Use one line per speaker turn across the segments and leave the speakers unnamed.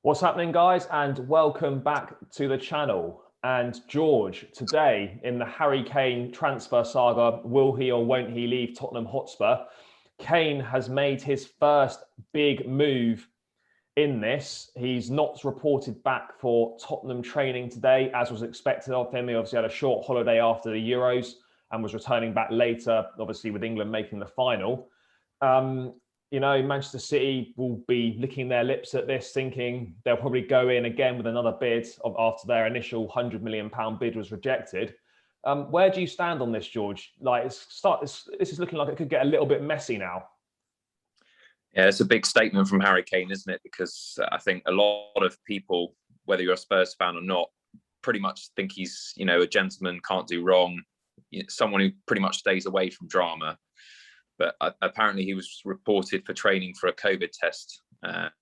What's happening, guys, and welcome back to the channel. And George, today in the Harry Kane transfer saga, will he or won't he leave Tottenham Hotspur? Kane has made his first big move in this. He's not reported back for Tottenham training today, as was expected of him. He obviously had a short holiday after the Euros and was returning back later, obviously with England making the final. Manchester City will be licking their lips at this, thinking they'll probably go in again with another bid after their initial £100 million bid was rejected. Where do you stand on this, George? This is looking like it could get a little bit messy now.
Yeah, it's a big statement from Harry Kane, isn't it? Because I think a lot of people, whether you're a Spurs fan or not, pretty much think he's, a gentleman, can't do wrong, someone who pretty much stays away from drama. But apparently he was reported for training for a COVID test at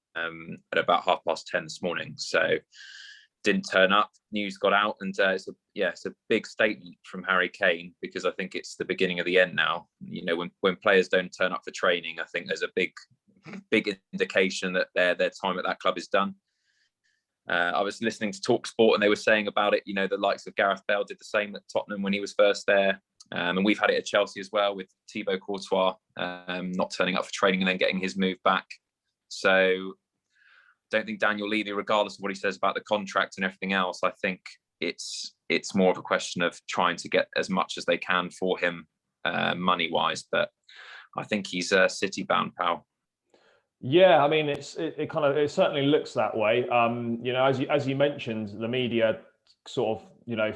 about 10:30 this morning. So didn't turn up. News got out, and it's a big statement from Harry Kane, because I think it's the beginning of the end now. When players don't turn up for training, I think there's a big indication that their time at that club is done. I was listening to TalkSport, and they were saying about it. The likes of Gareth Bale did the same at Tottenham when he was first there. And we've had it at Chelsea as well, with Thibaut Courtois not turning up for training and then getting his move back. So don't think Daniel Levy, regardless of what he says about the contract and everything else, I think it's more of a question of trying to get as much as they can for him money-wise. But I think he's City-bound, pal.
Yeah, I mean, it certainly looks that way. As you mentioned, the media sort of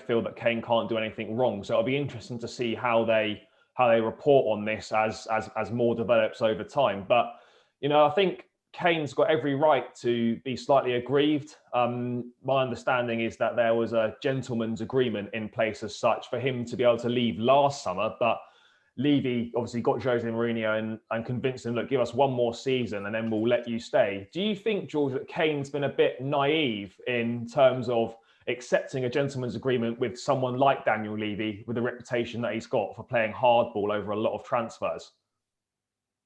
feel that Kane can't do anything wrong. So it'll be interesting to see how they report on this as more develops over time. But I think Kane's got every right to be slightly aggrieved. My understanding is that there was a gentleman's agreement in place as such for him to be able to leave last summer, but Levy obviously got Jose Mourinho and convinced him, look, give us one more season and then we'll let you stay. Do you think, George, that Kane's been a bit naive in terms of accepting a gentleman's agreement with someone like Daniel Levy, with the reputation that he's got for playing hardball over a lot of transfers?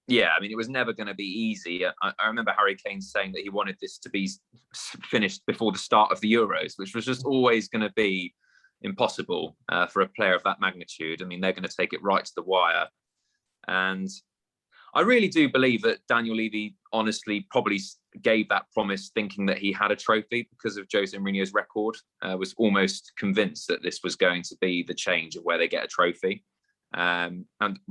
Yeah, I mean, it was never going to be easy. I remember Harry Kane saying that he wanted this to be finished before the start of the Euros, which was just always going to be impossible for a player of that magnitude. I mean, they're going to take it right to the wire. And I really do believe that Daniel Levy honestly probably gave that promise thinking that he had a trophy because of Jose Mourinho's record, was almost convinced that this was going to be the change of where they get a trophy. And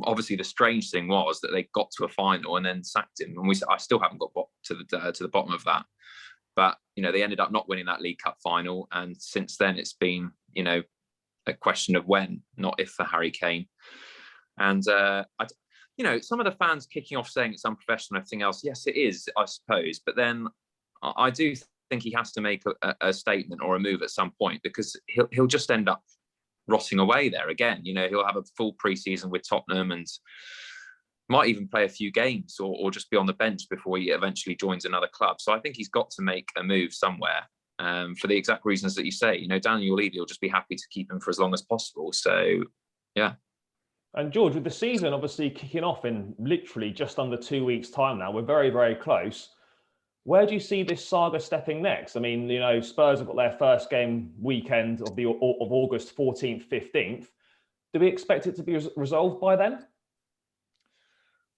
obviously the strange thing was that they got to a final and then sacked him. And I still haven't got to the bottom of that. But, they ended up not winning that League Cup final. And since then it's been, a question of when, not if, for Harry Kane. And, some of the fans kicking off saying it's unprofessional and everything else. Yes, it is, I suppose. But then I do think he has to make a statement or a move at some point, because he'll just end up rotting away there again. He'll have a full pre-season with Tottenham and might even play a few games or just be on the bench before he eventually joins another club. So I think he's got to make a move somewhere for the exact reasons that you say. Daniel Levy will just be happy to keep him for as long as possible. So, yeah.
And George, with the season obviously kicking off in literally just under 2 weeks' time now, we're very, very close. Where do you see this saga stepping next? I mean, Spurs have got their first game weekend of August 14th, 15th. Do we expect it to be resolved by then?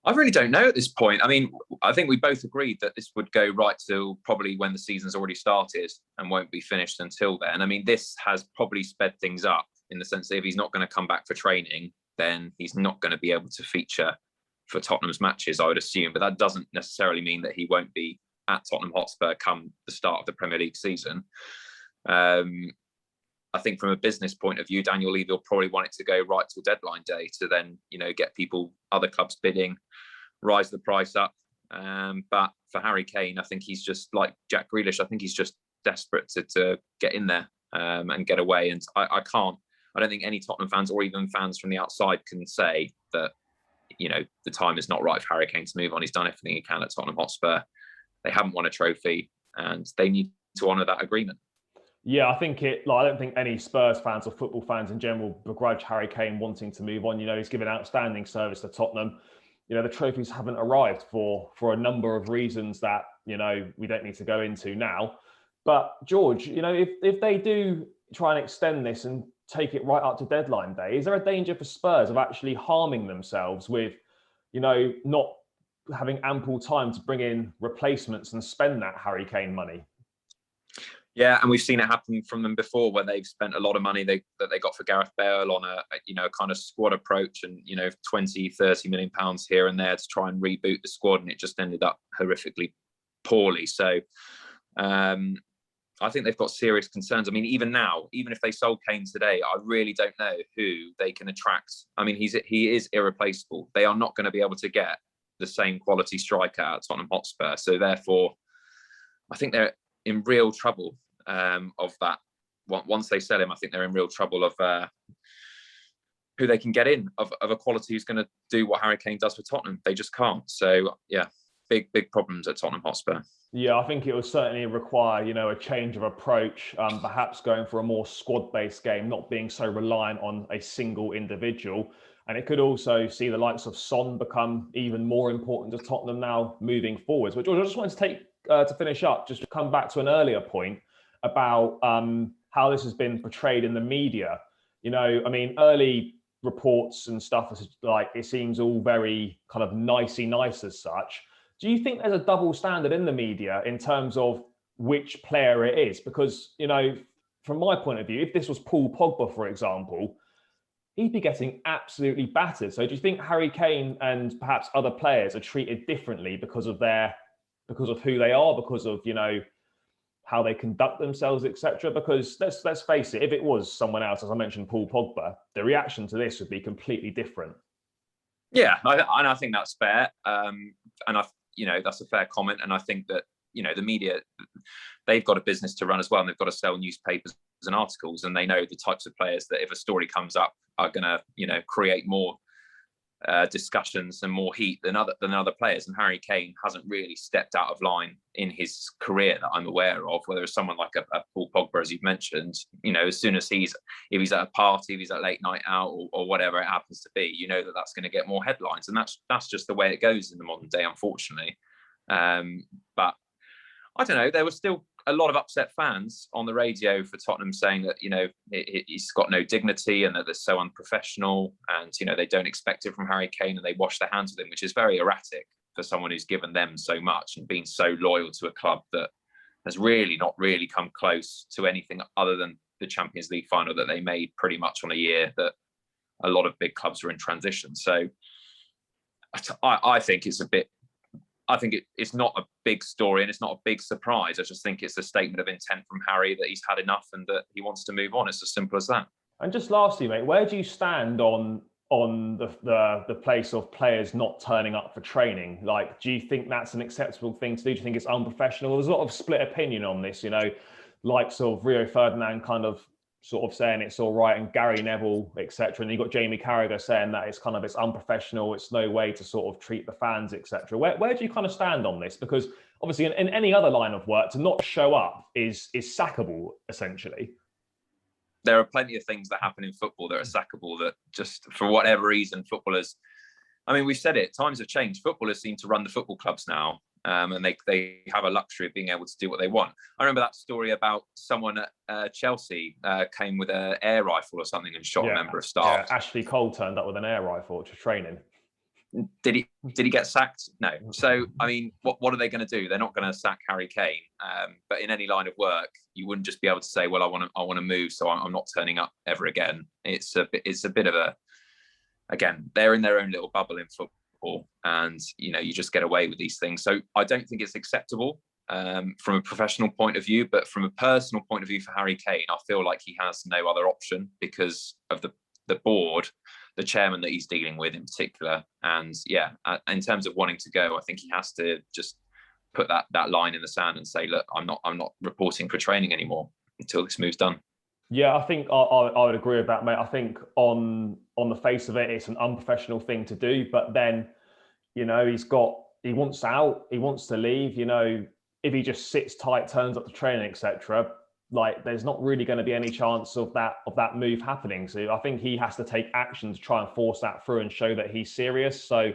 I really don't know at this point. I mean, I think we both agreed that this would go right till probably when the season's already started and won't be finished until then. I mean, this has probably sped things up in the sense that if he's not going to come back for training, then he's not going to be able to feature for Tottenham's matches, I would assume. But that doesn't necessarily mean that he won't be at Tottenham Hotspur come the start of the Premier League season. I think from a business point of view, Daniel Levy will probably want it to go right till deadline day to then, get other clubs bidding, rise the price up. But for Harry Kane, I think he's just like Jack Grealish. I think he's just desperate to get in there and get away. And I don't think any Tottenham fans or even fans from the outside can say that, the time is not right for Harry Kane to move on. He's done everything he can at Tottenham Hotspur. They haven't won a trophy and they need to honour that agreement.
Yeah, I don't think any Spurs fans or football fans in general begrudge Harry Kane wanting to move on. He's given outstanding service to Tottenham. The trophies haven't arrived for a number of reasons that, you know, we don't need to go into now. But George, you know, if they do try and extend this and take it right up to deadline day, is there a danger for Spurs of actually harming themselves with, you know, not having ample time to bring in replacements and spend that Harry Kane money?
Yeah, and we've seen it happen from them before, where they've spent a lot of money that they got for Gareth Bale on a kind of squad approach, and 20-30 million pounds here and there to try and reboot the squad, and it just ended up horrifically poorly. So I think they've got serious concerns. I mean, even now, even if they sold Kane today, I really don't know who they can attract. I mean, he is irreplaceable. They are not going to be able to get the same quality striker at Tottenham Hotspur. So therefore, I think they're in real trouble of that. Once they sell him, I think they're in real trouble of who they can get in of a quality who's going to do what Harry Kane does for Tottenham. They just can't. So yeah, big problems at Tottenham Hotspur.
Yeah, I think it will certainly require, you know, a change of approach, perhaps going for a more squad-based game, not being so reliant on a single individual. And it could also see the likes of Son become even more important to Tottenham now moving forwards. But George, I just wanted to take to finish up, just to come back to an earlier point about how this has been portrayed in the media. You know, I mean, early reports and stuff, like, it seems all very kind of nicey nice as such. Do you think there's a double standard in the media in terms of which player it is? Because, you know, from my point of view, if this was Paul Pogba, for example, he'd be getting absolutely battered. So do you think Harry Kane and perhaps other players are treated differently because of who they are, because of, you know, how they conduct themselves, etc.? Because let's face it, if it was someone else, as I mentioned, Paul Pogba, the reaction to this would be completely different.
Yeah, and I think that's fair. And that's a fair comment. And I think that, you know, the media, they've got a business to run as well, and they've got to sell newspapers and articles, and they know the types of players that, if a story comes up, are going to, you know, create more discussions and more heat than other players. And Harry Kane hasn't really stepped out of line in his career that I'm aware of. Whether it's someone like a Paul Pogba, as you've mentioned, you know, as soon as if he's at a party, if he's at late night out, or whatever it happens to be, you know that's going to get more headlines, and that's just the way it goes in the modern day, unfortunately. But I don't know. There was still a lot of upset fans on the radio for Tottenham saying that, you know, he's got no dignity and that they're so unprofessional, and, you know, they don't expect it from Harry Kane, and they wash their hands with him, which is very erratic for someone who's given them so much and been so loyal to a club that has really not really come close to anything other than the Champions League final that they made pretty much on a year that a lot of big clubs were in transition. So I think it's it's not a big story, and it's not a big surprise. I just think it's a statement of intent from Harry that he's had enough and that he wants to move on. It's as simple as that.
And just lastly, mate, where do you stand on the place of players not turning up for training? Like, do you think that's an acceptable thing to do? Do you think it's unprofessional? There's a lot of split opinion on this, you know, likes of Rio Ferdinand kind of sort of saying it's all right, and Gary Neville, etc. And you've got Jamie Carragher saying that it's unprofessional, it's no way to sort of treat the fans, etc. Where do you kind of stand on this? Because obviously in any other line of work, to not show up is sackable, essentially.
There are plenty of things that happen in football that are sackable, that just for whatever reason, footballers, I mean, we've said it, times have changed. Footballers seem to run the football clubs now. And they have a luxury of being able to do what they want. I remember that story about someone at Chelsea came with an air rifle or something and shot a member of staff.
Yeah, Ashley Cole turned up with an air rifle to training.
Did he get sacked? No. So, I mean, what are they going to do? They're not going to sack Harry Kane. But in any line of work, you wouldn't just be able to say, well, I want to move, so I'm not turning up ever again. It's a bit of a, again, they're in their own little bubble in football. And, you know, you just get away with these things. So I don't think it's acceptable from a professional point of view, but from a personal point of view for Harry Kane, I feel like he has no other option because of the board, the chairman that he's dealing with in particular. And yeah, in terms of wanting to go, I think he has to just put that line in the sand and say, look, I'm not reporting for training anymore until this move's done.
Yeah, I think I would agree with that, mate. I think on the face of it, it's an unprofessional thing to do. But then, you know, he wants out, he wants to leave. You know, if he just sits tight, turns up to training, etc., like there's not really going to be any chance of that move happening. So I think he has to take action to try and force that through and show that he's serious. So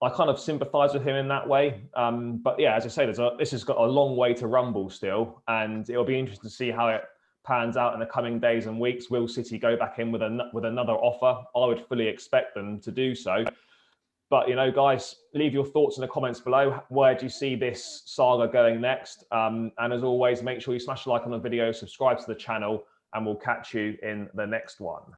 I kind of sympathise with him in that way. But yeah, as I say, this has got a long way to rumble still, and it'll be interesting to see how it pans out in the coming days and weeks. Will City go back in with another offer? I would fully expect them to do so. But, you know, guys, leave your thoughts in the comments below. Where do you see this saga going next? And as always, make sure you smash a like on the video, subscribe to the channel, and we'll catch you in the next one.